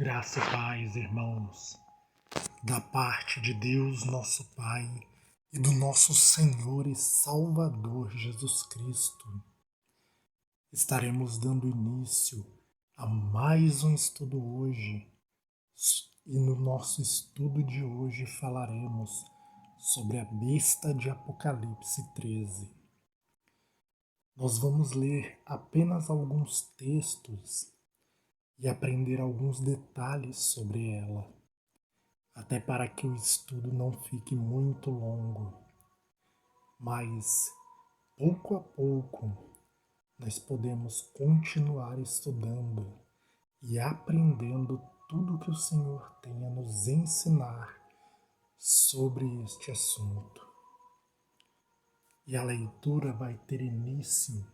Graça e paz, irmãos, da parte de Deus, nosso Pai, e do nosso Senhor e Salvador Jesus Cristo. Estaremos dando início a mais um estudo hoje, e no nosso estudo de hoje falaremos sobre a besta de Apocalipse 13. Nós vamos ler apenas alguns textos e aprender alguns detalhes sobre ela, até para que o estudo não fique muito longo. Mas, pouco a pouco, nós podemos continuar estudando e aprendendo tudo que o Senhor tem a nos ensinar sobre este assunto. E a leitura vai ter início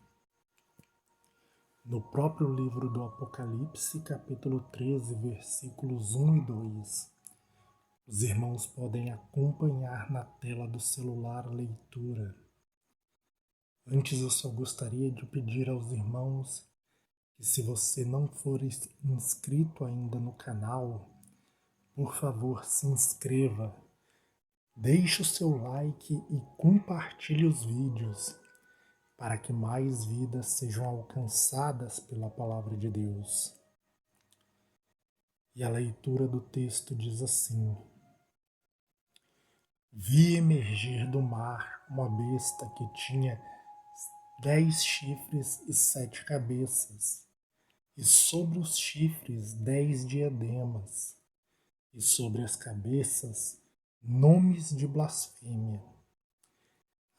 no próprio livro do Apocalipse, capítulo 13, versículos 1 e 2. Os irmãos podem acompanhar na tela do celular a leitura. Antes eu só gostaria de pedir aos irmãos que, se você não for inscrito ainda no canal, por favor se inscreva, deixe o seu like e compartilhe os vídeos, para que mais vidas sejam alcançadas pela palavra de Deus. E a leitura do texto diz assim: Vi emergir do mar uma besta que tinha 10 chifres e 7 cabeças, e sobre os chifres 10 diademas, e sobre as cabeças nomes de blasfêmia.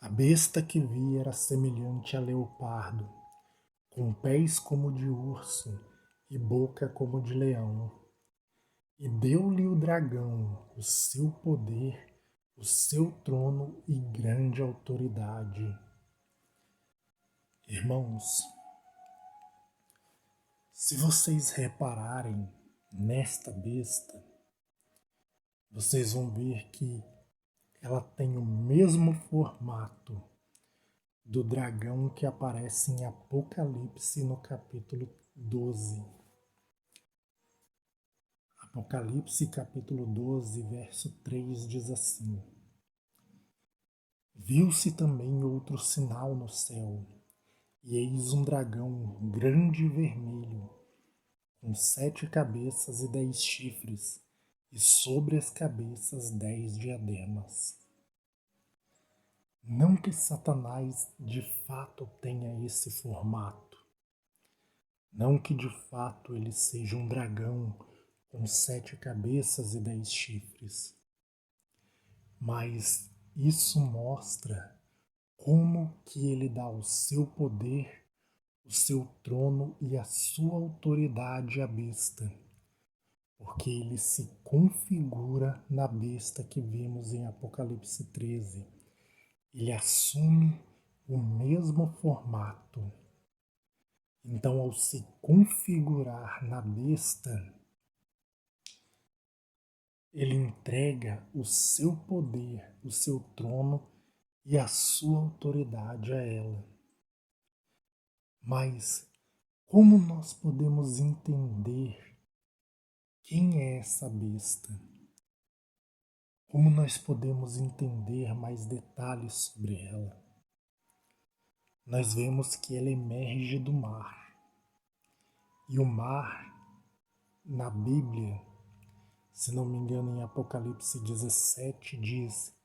A besta que vi era semelhante a leopardo, com pés como de urso e boca como de leão. E deu-lhe o dragão o seu poder, o seu trono e grande autoridade. Irmãos, se vocês repararem nesta besta, vocês vão ver que ela tem o mesmo formato do dragão que aparece em Apocalipse no capítulo 12. Apocalipse capítulo 12, verso 3 diz assim: Viu-se também outro sinal no céu, e eis um dragão grande e vermelho, com 7 cabeças e 10 chifres, e sobre as cabeças 10 diademas. Não que Satanás de fato tenha esse formato, não que de fato ele seja um dragão com 7 cabeças e 10 chifres, mas isso mostra como que ele dá o seu poder, o seu trono e a sua autoridade à besta, porque ele se configura na besta que vimos em Apocalipse 13. Ele assume o mesmo formato. Então, ao se configurar na besta, ele entrega o seu poder, o seu trono e a sua autoridade a ela. Mas como nós podemos entender quem é essa besta? Como nós podemos entender mais detalhes sobre ela? Nós vemos que ela emerge do mar. E o mar, na Bíblia, se não me engano em Apocalipse 17, diz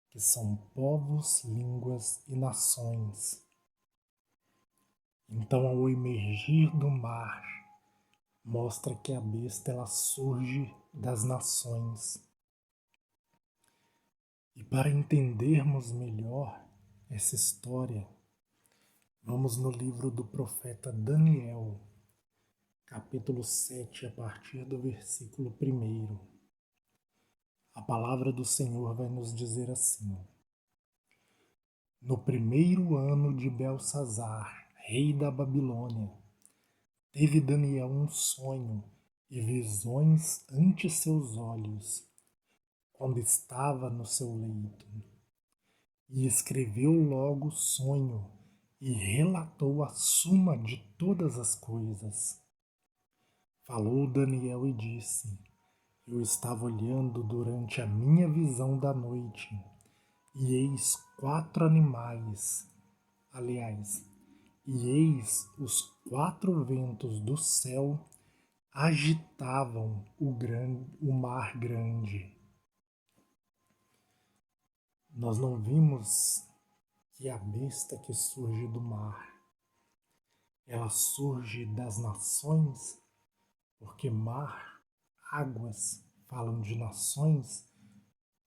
que são povos, línguas e nações. Então, ao emergir do mar, mostra que a besta ela surge das nações. E para entendermos melhor essa história, vamos no livro do profeta Daniel, capítulo 7, a partir do versículo 1. A palavra do Senhor vai nos dizer assim: No primeiro ano de Belsazar, rei da Babilônia, teve Daniel um sonho e visões ante seus olhos, quando estava no seu leito. E escreveu logo o sonho e relatou a suma de todas as coisas. Falou Daniel e disse: Eu estava olhando durante a minha visão da noite, e eis 4 animais, aliás, e eis os 4 ventos do céu agitavam o mar grande. Nós não vimos que a besta que surge do mar, ela surge das nações, porque mar, águas, falam de nações,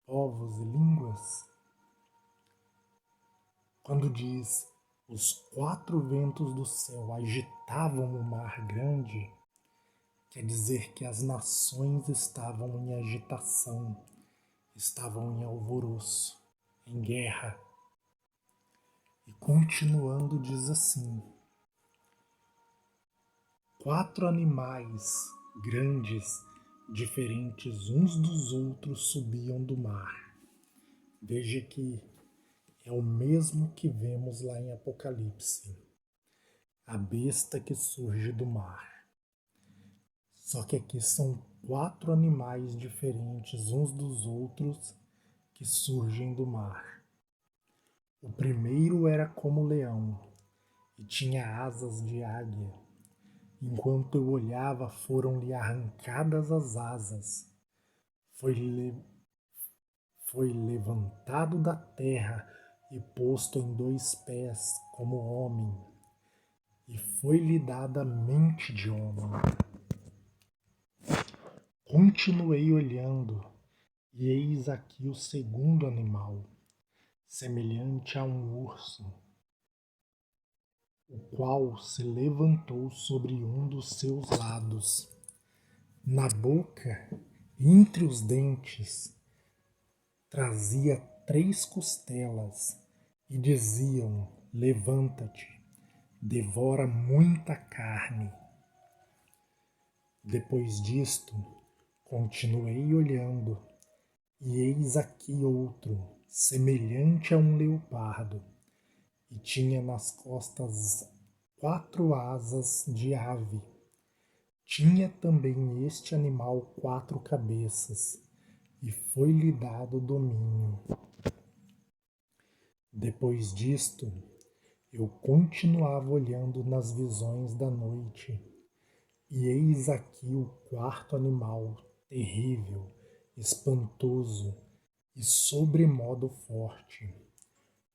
povos e línguas. Quando diz os 4 ventos do céu agitavam o mar grande, quer dizer que as nações estavam em agitação, estavam em alvoroço, em guerra. E continuando diz assim: 4 animais grandes, diferentes uns dos outros, subiam do mar. Veja que é o mesmo que vemos lá em Apocalipse, a besta que surge do mar. Só que aqui são 4 animais diferentes uns dos outros que surgem do mar. O primeiro era como leão e tinha asas de águia. Enquanto eu olhava, foram-lhe arrancadas as asas. Foi levantado da terra e posto em 2 pés como homem, e foi-lhe dada a mente de homem. Continuei olhando, e eis aqui o segundo animal, semelhante a um urso, o qual se levantou sobre um dos seus lados. Na boca, entre os dentes, trazia 3 costelas, e diziam: Levanta-te, devora muita carne. Depois disto, continuei olhando, e eis aqui outro, semelhante a um leopardo, e tinha nas costas 4 asas de ave. Tinha também este animal 4 cabeças, e foi-lhe dado domínio. Depois disto, eu continuava olhando nas visões da noite, e eis aqui o 4 animal, terrível, espantoso e sobremodo forte,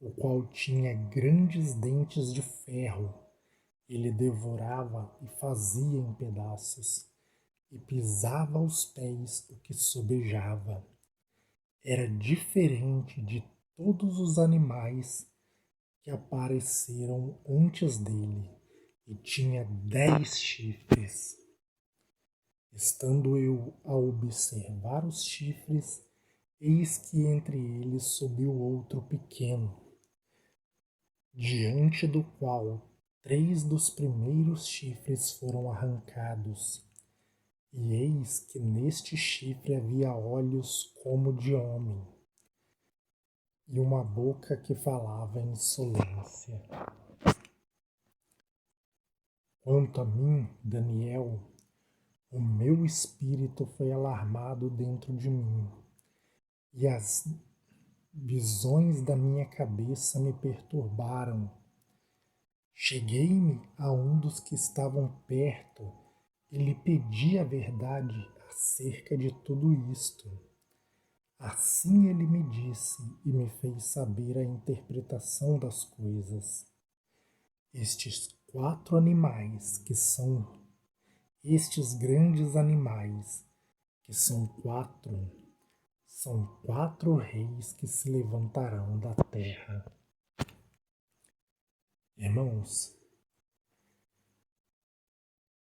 o qual tinha grandes dentes de ferro. Ele devorava e fazia em pedaços, e pisava aos pés o que sobejava. Era diferente de todos os animais que apareceram antes dele, e tinha 10 chifres. Estando eu a observar os chifres, eis que entre eles subiu outro pequeno, diante do qual 3 dos primeiros chifres foram arrancados. E eis que neste chifre havia olhos como de homem, e uma boca que falava em insolência. Quanto a mim, Daniel, o meu espírito foi alarmado dentro de mim, e as visões da minha cabeça me perturbaram. Cheguei-me a um dos que estavam perto e lhe pedi a verdade acerca de tudo isto. Assim ele me disse e me fez saber a interpretação das coisas. Estes 4 animais estes grandes animais, que são 4 reis que se levantarão da terra. Irmãos,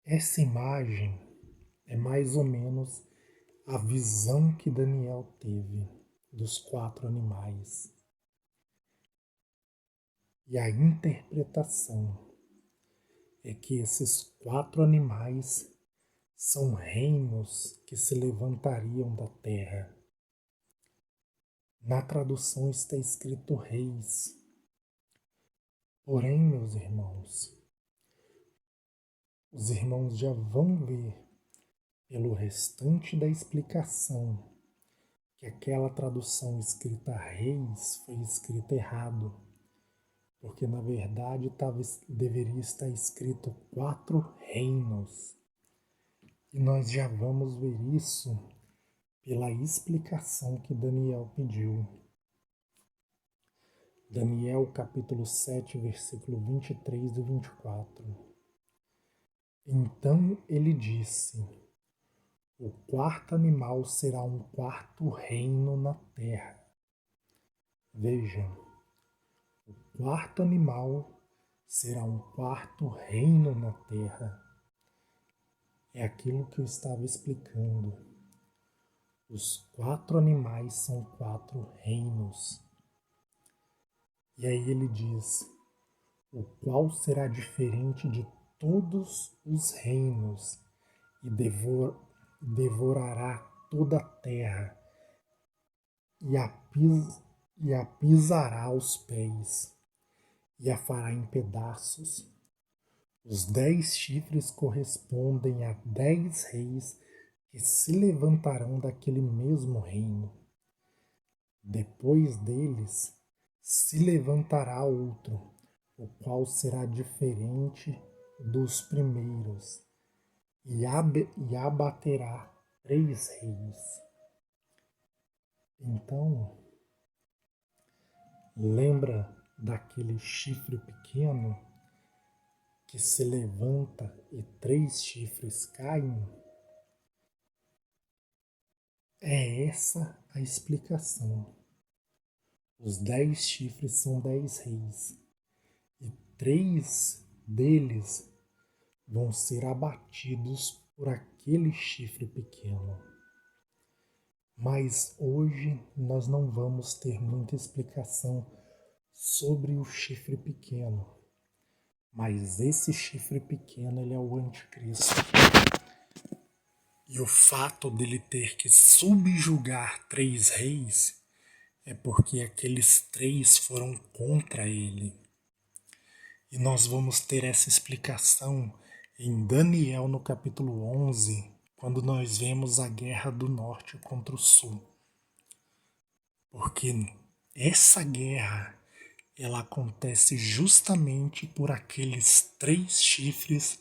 essa imagem é mais ou menos a visão que Daniel teve dos 4 animais. E a interpretação é que esses 4 animais são reinos que se levantariam da terra. Na tradução está escrito reis. Porém, meus irmãos, os irmãos já vão ver pelo restante da explicação que aquela tradução escrita reis foi escrita errado, porque na verdade deveria estar escrito 4 reinos. E nós já vamos ver isso pela explicação que Daniel pediu. Daniel capítulo 7, versículo 23 e 24. Então ele disse: o quarto animal será um quarto reino na terra. Veja, o quarto animal será um quarto reino na terra. É aquilo que eu estava explicando. Os 4 animais são 4 reinos. E aí ele diz: o qual será diferente de todos os reinos e devorará toda a terra e a pisará aos pés e a fará em pedaços. Os 10 chifres correspondem a 10 reis que se levantarão daquele mesmo reino. Depois deles se levantará outro, o qual será diferente dos primeiros, e abaterá 3 reis. Então, lembra daquele chifre pequeno que se levanta e 3 chifres caem? É essa a explicação. Os 10 chifres são 10 reis, e 3 deles vão ser abatidos por aquele chifre pequeno. Mas hoje nós não vamos ter muita explicação sobre o chifre pequeno. Mas esse chifre pequeno, ele é o anticristo. E o fato dele ter que subjugar 3 reis é porque aqueles 3 foram contra ele. E nós vamos ter essa explicação em Daniel no capítulo 11, quando nós vemos a guerra do norte contra o sul. Porque essa guerra, ela acontece justamente por aqueles 3 chifres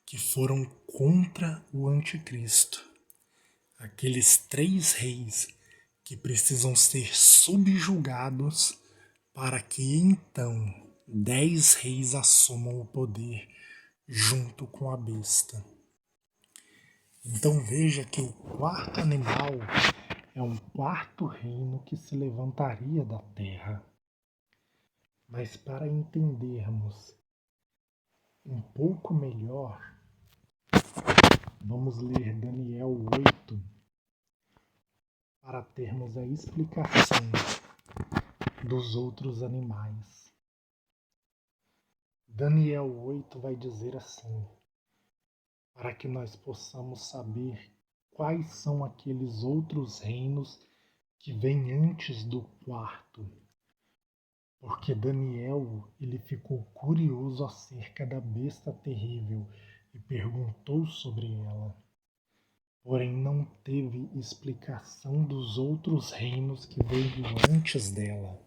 que foram contra o anticristo. Aqueles 3 reis que precisam ser subjugados para que então 10 reis assumam o poder junto com a besta. Então veja que o quarto animal é um quarto reino que se levantaria da terra. Mas para entendermos um pouco melhor, vamos ler Daniel 8 para termos a explicação dos outros animais. Daniel 8 vai dizer assim, para que nós possamos saber quais são aqueles outros reinos que vêm antes do quarto. Porque Daniel, ele ficou curioso acerca da besta terrível e perguntou sobre ela. Porém não teve explicação dos outros reinos que veio antes dela.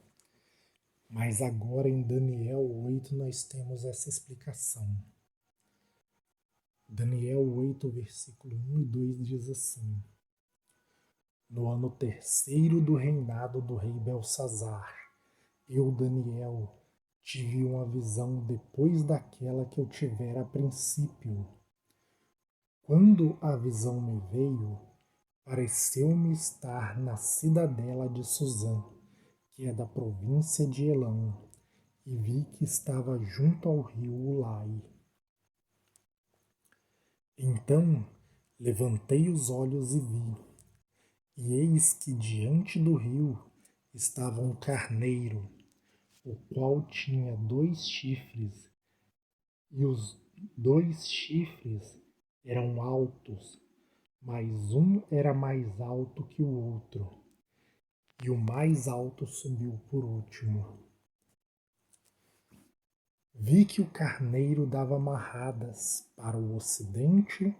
Mas agora em Daniel 8 nós temos essa explicação. Daniel 8, versículo 1 e 2 diz assim: no ano terceiro do reinado do rei Belsazar, eu, Daniel, tive uma visão depois daquela que eu tivera a princípio. Quando a visão me veio, pareceu-me estar na cidadela de Suzã, que é da província de Elão, e vi que estava junto ao rio Ulai. Então levantei os olhos e vi, e eis que diante do rio estava um carneiro, o qual tinha 2 chifres, e os 2 chifres eram altos, mas um era mais alto que o outro, e o mais alto subiu por último. Vi que o carneiro dava marradas para o ocidente,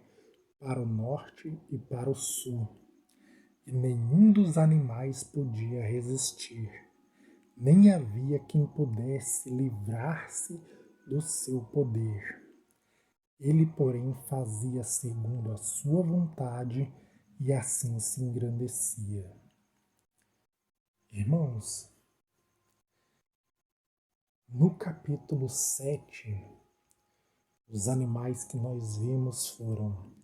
para o norte e para o sul, e nenhum dos animais podia resistir, nem havia quem pudesse livrar-se do seu poder. Ele, porém, fazia segundo a sua vontade e assim se engrandecia. Irmãos, no capítulo 7, os animais que nós vimos foram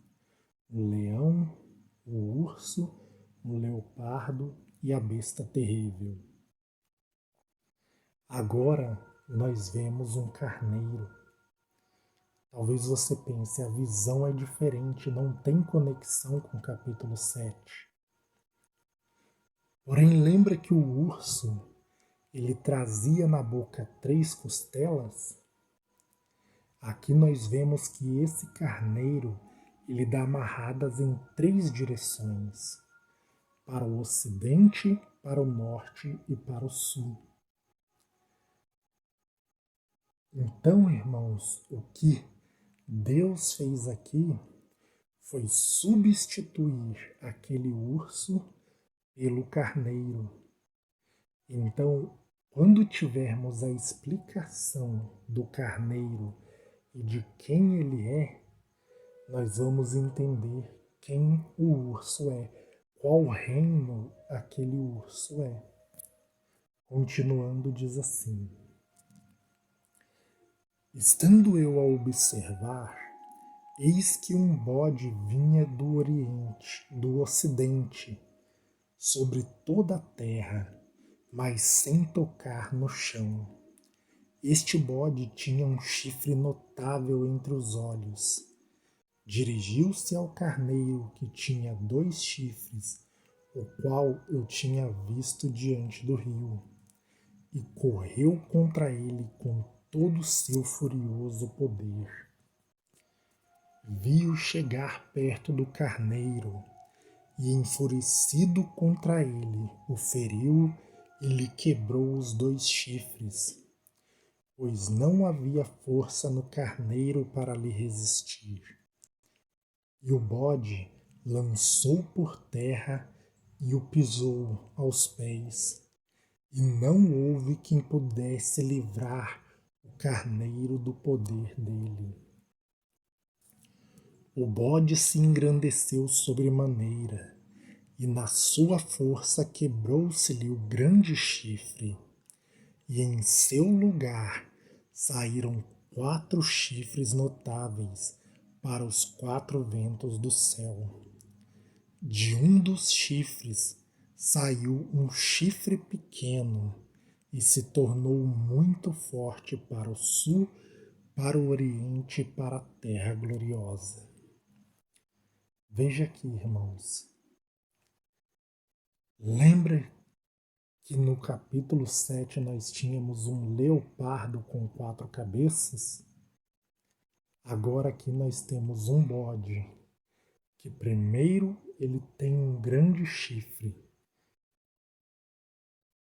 o leão, o urso, o leopardo e a besta terrível. Agora nós vemos um carneiro. Talvez você pense, a visão é diferente, não tem conexão com o capítulo 7. Porém, lembra que o urso, ele trazia na boca 3 costelas? Aqui nós vemos que esse carneiro, ele dá amarradas em 3 direções, para o ocidente, para o norte e para o sul. Então, irmãos, o que Deus fez aqui foi substituir aquele urso pelo carneiro. Então, quando tivermos a explicação do carneiro e de quem ele é, nós vamos entender quem o urso é, qual reino aquele urso é. Continuando, diz assim: estando eu a observar, eis que um bode vinha do oriente, do ocidente, sobre toda a terra, mas sem tocar no chão. Este bode tinha um chifre notável entre os olhos. Dirigiu-se ao carneiro que tinha 2 chifres, o qual eu tinha visto diante do rio, e correu contra ele com todo o seu furioso poder. Vi-o chegar perto do carneiro, e enfurecido contra ele, o feriu e lhe quebrou os 2 chifres, pois não havia força no carneiro para lhe resistir. E o bode lançou por terra e o pisou aos pés, e não houve quem pudesse livrar o carneiro do poder dele. O bode se engrandeceu sobremaneira, e na sua força quebrou-se-lhe o grande chifre, e em seu lugar saíram 4 chifres notáveis para os 4 ventos do céu. De um dos chifres saiu um chifre pequeno e se tornou muito forte para o sul, para o oriente e para a terra gloriosa. Veja aqui, irmãos. Lembra que no capítulo 7 nós tínhamos um leopardo com 4 cabeças? Agora aqui nós temos um bode, que primeiro ele tem um grande chifre.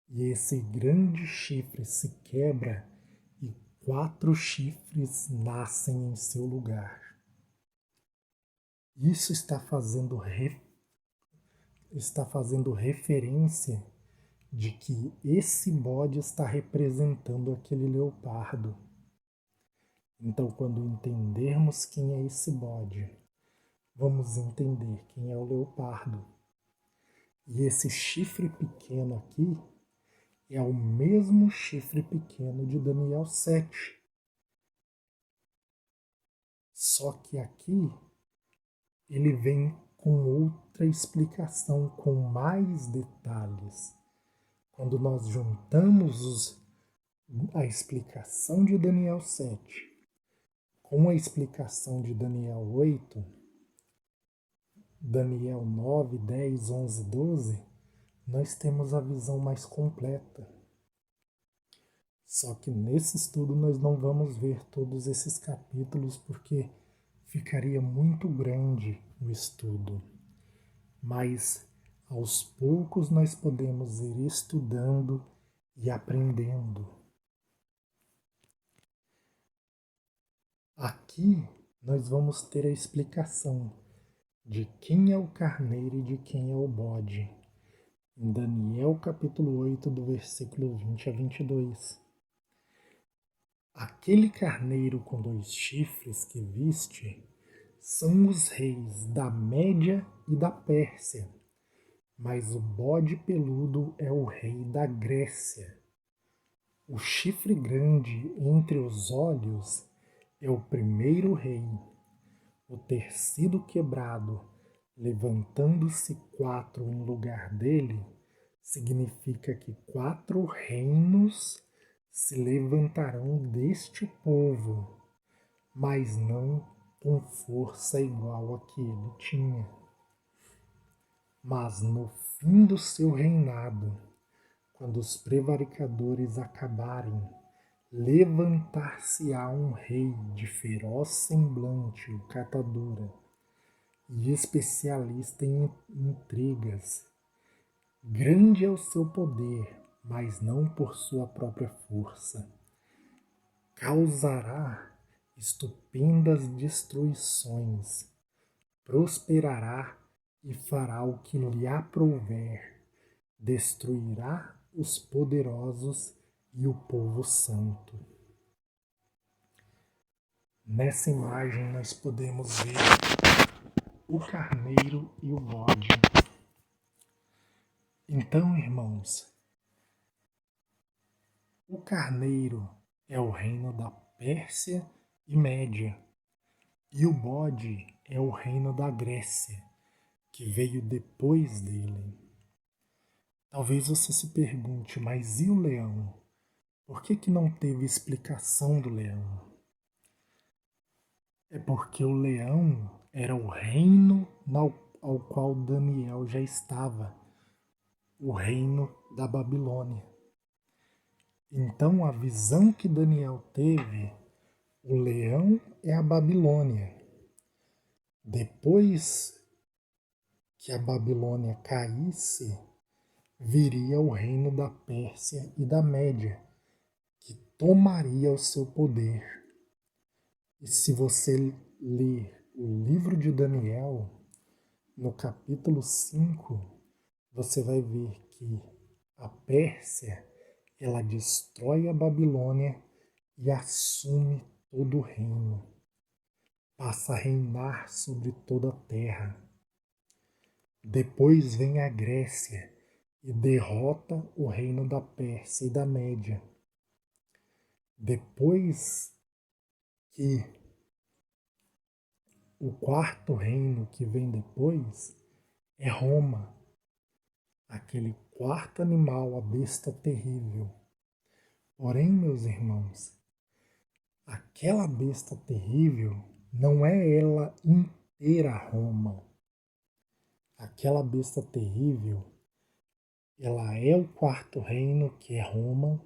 E esse grande chifre se quebra e 4 chifres nascem em seu lugar. Isso está fazendo referência de que esse bode está representando aquele leopardo. Então, quando entendermos quem é esse bode, vamos entender quem é o leopardo. E esse chifre pequeno aqui é o mesmo chifre pequeno de Daniel 7. Só que aqui ele vem com outra explicação, com mais detalhes. Quando nós juntamos a explicação de Daniel 7 com a explicação de Daniel 8, Daniel 9, 10, 11, 12, nós temos a visão mais completa. Só que nesse estudo nós não vamos ver todos esses capítulos porque ficaria muito grande o estudo. Mas aos poucos nós podemos ir estudando e aprendendo. Aqui nós vamos ter a explicação de quem é o carneiro e de quem é o bode. Em Daniel capítulo 8, do versículo 20 a 22. Aquele carneiro com 2 chifres que viste são os reis da Média e da Pérsia, mas o bode peludo é o rei da Grécia. O chifre grande entre os olhos é o primeiro rei. O tecido quebrado, levantando-se 4 em lugar dele, significa que 4 reinos se levantarão deste povo, mas não com força igual a que ele tinha. Mas no fim do seu reinado, quando os prevaricadores acabarem, levantar-se-á um rei de feroz semblante, o catadora, e especialista em intrigas. Grande é o seu poder, mas não por sua própria força. Causará estupendas destruições, prosperará e fará o que lhe aprouver, destruirá os poderosos e o povo santo. Nessa imagem nós podemos ver o carneiro e o bode. Então, irmãos, o carneiro é o reino da Pérsia e Média, e o bode é o reino da Grécia, que veio depois dele. Talvez você se pergunte, mas e o leão? Por que não teve explicação do leão? É porque o leão era o reino ao qual Daniel já estava, o reino da Babilônia. Então a visão que Daniel teve, o leão é a Babilônia. Depois que a Babilônia caísse, viria o reino da Pérsia e da Média, que tomaria o seu poder. E se você ler o livro de Daniel, no capítulo 5, você vai ver que a Pérsia, ela destrói a Babilônia e assume todo o reino. Passa a reinar sobre toda a terra. Depois vem a Grécia e derrota o reino da Pérsia e da Média. Depois que o 4º reino que vem depois é Roma, aquele 4º animal, a besta terrível. Porém, meus irmãos, aquela besta terrível não é ela inteira Roma. Aquela besta terrível, ela é o 4º reino, que é Roma,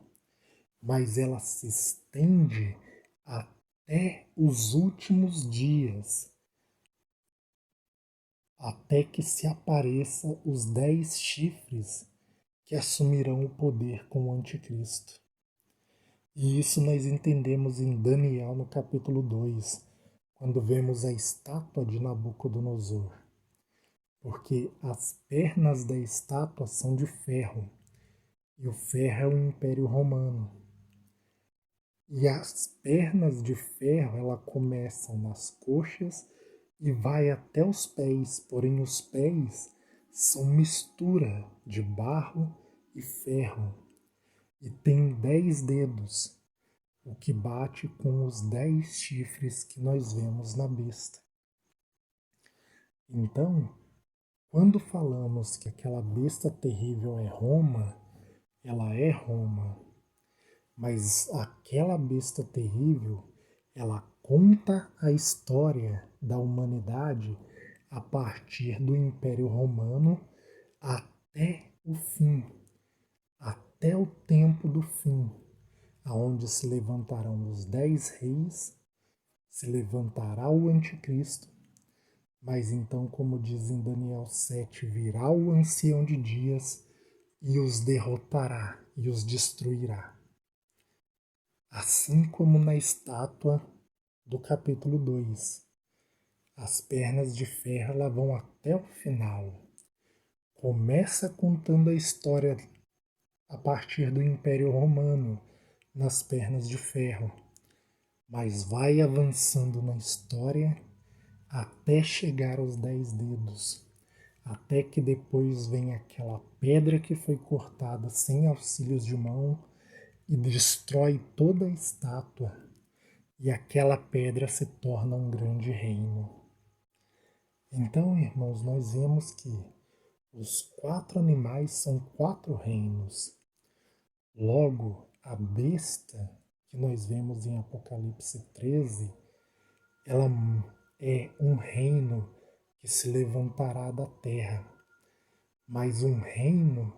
mas ela se estende até os últimos dias, até que se apareça os 10 chifres que assumirão o poder com o anticristo. E isso nós entendemos em Daniel no capítulo 2, quando vemos a estátua de Nabucodonosor. Porque as pernas da estátua são de ferro, e o ferro é o Império Romano. E as pernas de ferro, ela começam nas coxas e vai até os pés, porém os pés são mistura de barro e ferro, e tem 10 dedos, o que bate com os 10 chifres que nós vemos na besta. Então, quando falamos que aquela besta terrível é Roma, ela é Roma, mas aquela besta terrível, ela conta a história da humanidade a partir do Império Romano até o fim, até o tempo do fim, aonde se levantarão os 10 reis, se levantará o anticristo, mas então, como diz em Daniel 7, virá o ancião de dias e os derrotará e os destruirá. Assim como na estátua do capítulo 2. As pernas de ferro elas vão até o final. Começa contando a história a partir do Império Romano, nas pernas de ferro, mas vai avançando na história até chegar aos 10 dedos, até que depois vem aquela pedra que foi cortada sem auxílios de mão e destrói toda a estátua, e aquela pedra se torna um grande reino. Então, irmãos, nós vemos que os 4 animais são 4 reinos. Logo, a besta que nós vemos em Apocalipse 13, ela é um reino que se levantará da terra, mas um reino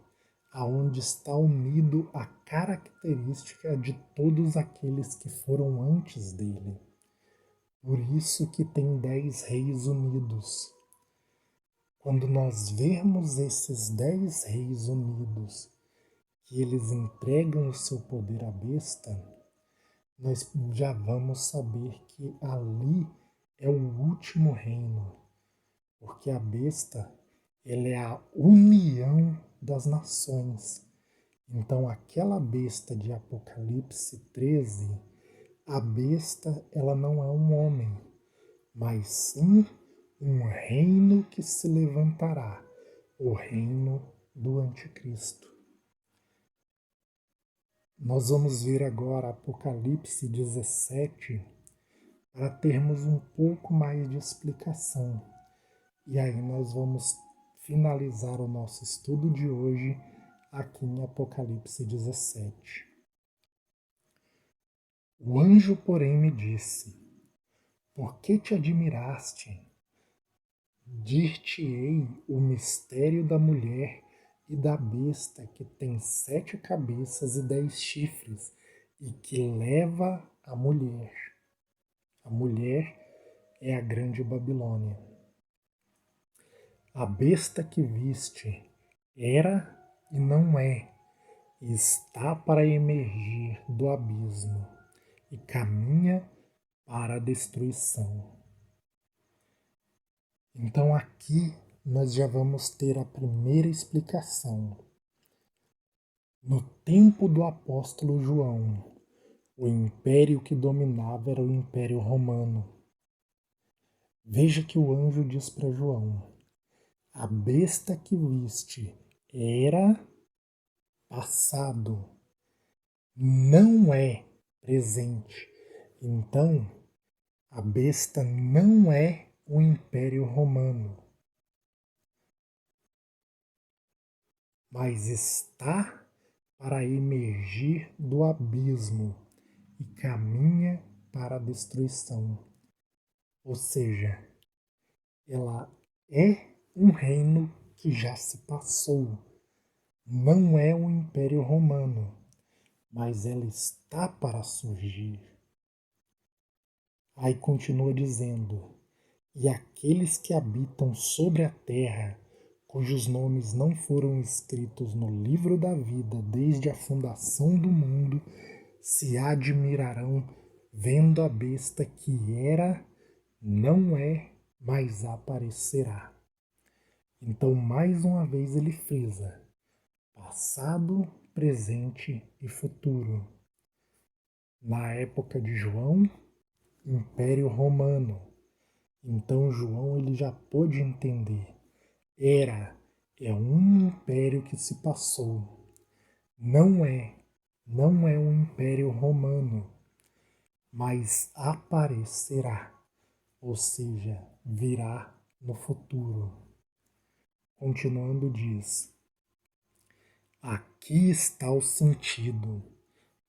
aonde está unido a característica de todos aqueles que foram antes dele. Por isso que tem 10 reis unidos. Quando nós vermos esses 10 reis unidos, que eles entregam o seu poder à besta, nós já vamos saber que ali é o último reino, porque a besta ela é a união das nações. Então aquela besta de Apocalipse 13, a besta ela não é um homem, mas sim um reino que se levantará, o reino do Anticristo. Nós vamos ver agora Apocalipse 17 para termos um pouco mais de explicação. E aí nós vamos finalizar o nosso estudo de hoje aqui em Apocalipse 17. O anjo, porém, me disse: por que te admiraste? Dir-te-ei o mistério da mulher e da besta que tem 7 cabeças e 10 chifres e que leva a mulher. A mulher é a grande Babilônia. A besta que viste era e não é, e está para emergir do abismo e caminha para a destruição. Então aqui nós já vamos ter a primeira explicação. No tempo do apóstolo João, o império que dominava era o Império Romano. Veja que o anjo diz para João: a besta que viste era passado, não é presente. Então, a besta não é o Império Romano, mas está para emergir do abismo e caminha para a destruição. Ou seja, ela é um reino que já se passou. Não é o Império Romano, mas ela está para surgir. Aí continua dizendo: e aqueles que habitam sobre a terra, cujos nomes não foram escritos no livro da vida desde a fundação do mundo, se admirarão vendo a besta que era, não é, mas aparecerá. Então, mais uma vez, ele frisa: passado, presente e futuro. Na época de João, Império Romano. Então João ele já pôde entender. É um império que se passou. Não é um império romano, mas aparecerá, ou seja, virá no futuro. Continuando diz: aqui está o sentido,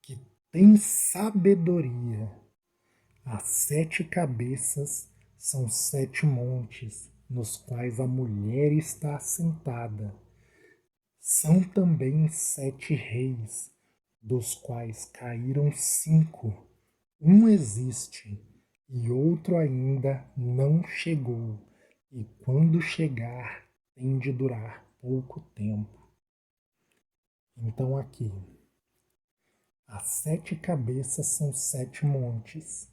que tem sabedoria. As 7 cabeças são 7 montes, nos quais a mulher está assentada. São também 7 reis, dos quais caíram 5. Um existe, e outro ainda não chegou, e quando chegar, tem de durar pouco tempo. Então aqui, as 7 cabeças são 7 montes.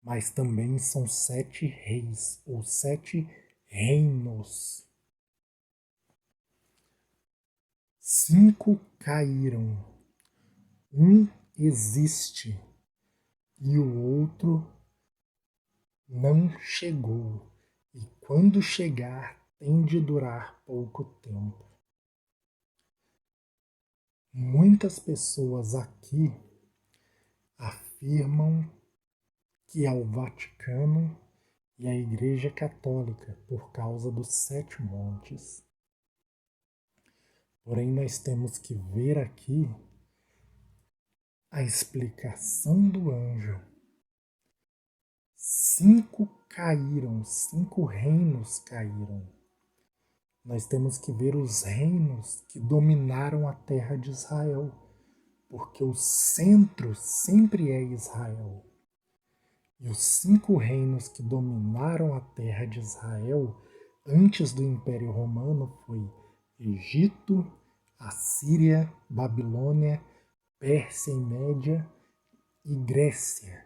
mas também são 7 reis ou 7 reinos. 5 caíram, um existe e o outro não chegou, e quando chegar tem de durar pouco tempo. Muitas pessoas aqui afirmam que é o Vaticano e a Igreja Católica por causa dos 7 montes. Porém, nós temos que ver aqui a explicação do anjo. 5 caíram, 5 reinos caíram. Nós temos que ver os reinos que dominaram a terra de Israel, porque o centro sempre é Israel. E os 5 reinos que dominaram a terra de Israel antes do Império Romano foi Egito, Assíria, Babilônia, Pérsia e Média e Grécia.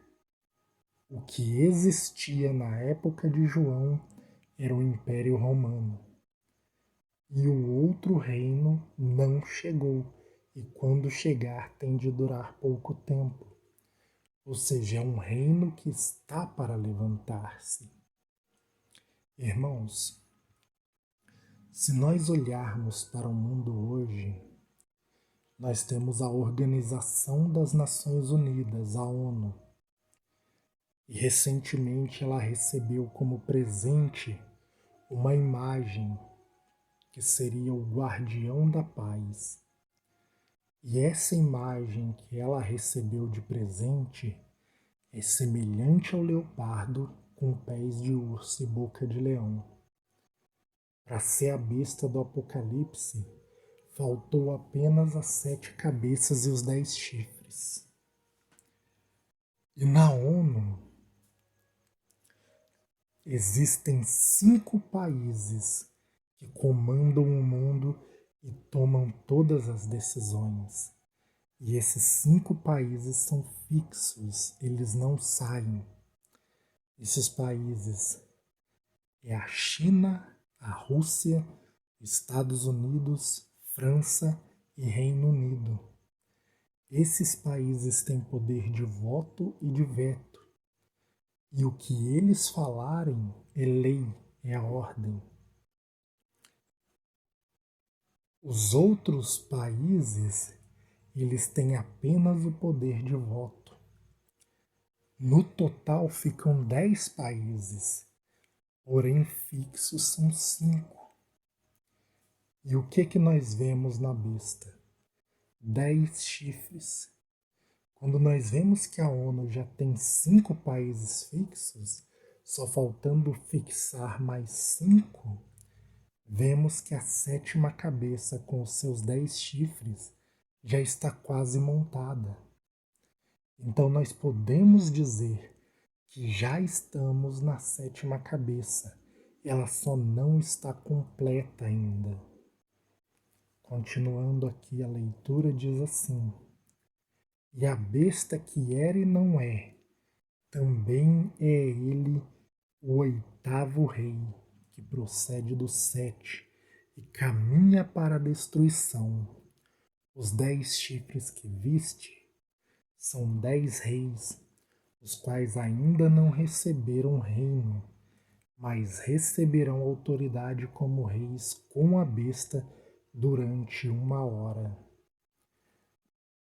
O que existia na época de João era o Império Romano. E o outro reino não chegou, e quando chegar tem de durar pouco tempo. Ou seja, é um reino que está para levantar-se. Irmãos, se nós olharmos para o mundo hoje, nós temos a Organização das Nações Unidas, a ONU. E recentemente ela recebeu como presente uma imagem que seria o guardião da paz. E essa imagem que ela recebeu de presente é semelhante ao leopardo com pés de urso e boca de leão. Para ser a besta do Apocalipse, faltou apenas as 7 cabeças e os 10 chifres. E na ONU existem 5 países que comandam o mundo e tomam todas as decisões. E esses 5 países são fixos, eles não saem. Esses países é a China, a Rússia, Estados Unidos, França e Reino Unido. Esses países têm poder de voto e de veto. E o que eles falarem é lei, é a ordem. Os outros países, eles têm apenas o poder de voto. No total ficam 10 países, porém fixos são 5. E o que nós vemos na besta? 10 chifres. Quando nós vemos que a ONU já tem 5 países fixos, só faltando fixar mais 5, vemos que a 7ª cabeça com os seus 10 chifres já está quase montada. Então nós podemos dizer que já estamos na 7ª cabeça. Ela só não está completa ainda. Continuando aqui a leitura diz assim: e a besta que era e não é, também é ele o 8º rei, que procede do 7 e caminha para a destruição. Os 10 chifres que viste são 10 reis, os quais ainda não receberam reino, mas receberão autoridade como reis com a besta durante 1 hora.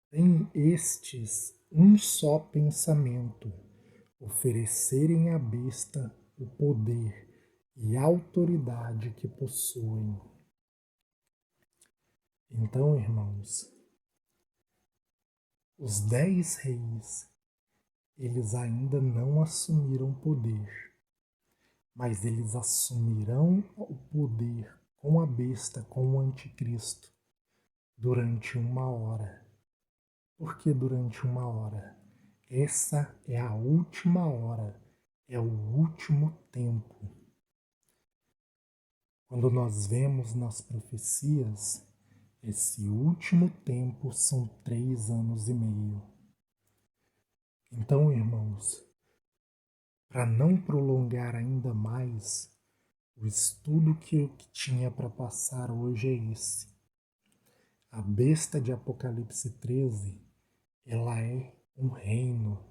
Têm estes um só pensamento, oferecerem à besta o poder e a autoridade que possuem. Então, irmãos, os 10 reis, eles ainda não assumiram poder, mas eles assumirão o poder com a besta, com o anticristo, durante 1 hora. Por que durante 1 hora? Essa é a última hora, é o último tempo. Quando nós vemos nas profecias, esse último tempo são 3 anos e meio. Então, irmãos, para não prolongar ainda mais, o estudo que eu tinha para passar hoje é esse. A besta de Apocalipse 13, ela é um reino.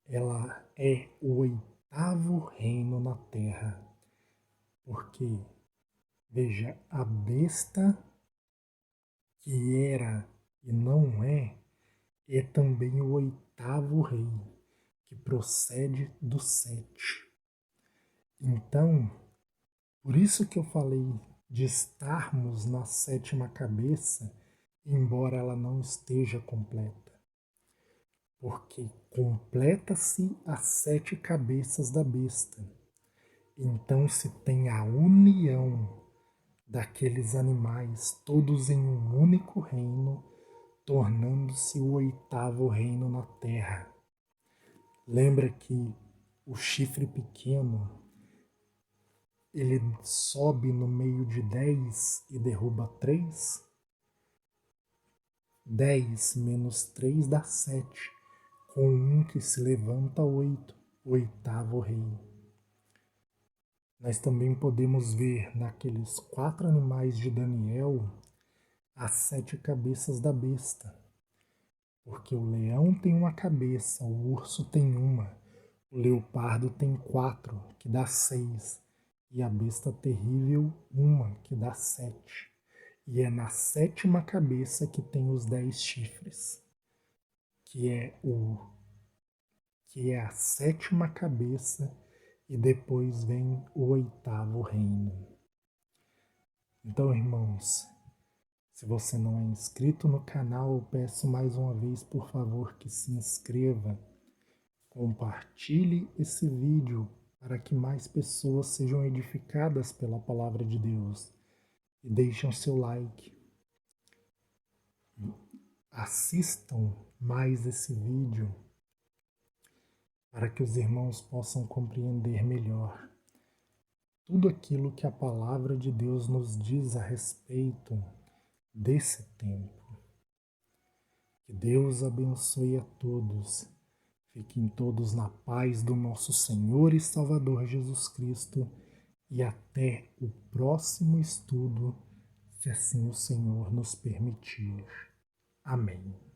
Ela é o oitavo reino na terra. Porque, veja, a besta que era e não é também o oitavo rei, que procede do sete. Então, por isso que eu falei de estarmos na sétima cabeça, embora ela não esteja completa. Porque completa-se as 7 cabeças da besta. Então se tem a união daqueles animais, todos em um único reino, tornando-se o oitavo reino na terra. Lembra que o chifre pequeno, ele sobe no meio de 10 e derruba 3? 10 menos 3 dá 7, com um que se levanta 8, oitavo rei. Nós também podemos ver naqueles 4 animais de Daniel as 7 cabeças da besta. Porque o leão tem uma cabeça, o urso tem uma, o leopardo tem 4, que dá 6, e a besta terrível, uma, que dá 7. E é na 7ª cabeça que tem os 10 chifres, que é a 7ª cabeça, e depois vem o 8º reino. Então, irmãos, se você não é inscrito no canal, eu peço mais uma vez, por favor, que se inscreva. Compartilhe esse vídeo para que mais pessoas sejam edificadas pela palavra de Deus. E deixem o seu like. Assistam mais esse vídeo para que os irmãos possam compreender melhor tudo aquilo que a palavra de Deus nos diz a respeito desse tempo. Que Deus abençoe a todos. Fiquem todos na paz do nosso Senhor e Salvador Jesus Cristo e até o próximo estudo, se assim o Senhor nos permitir. Amém.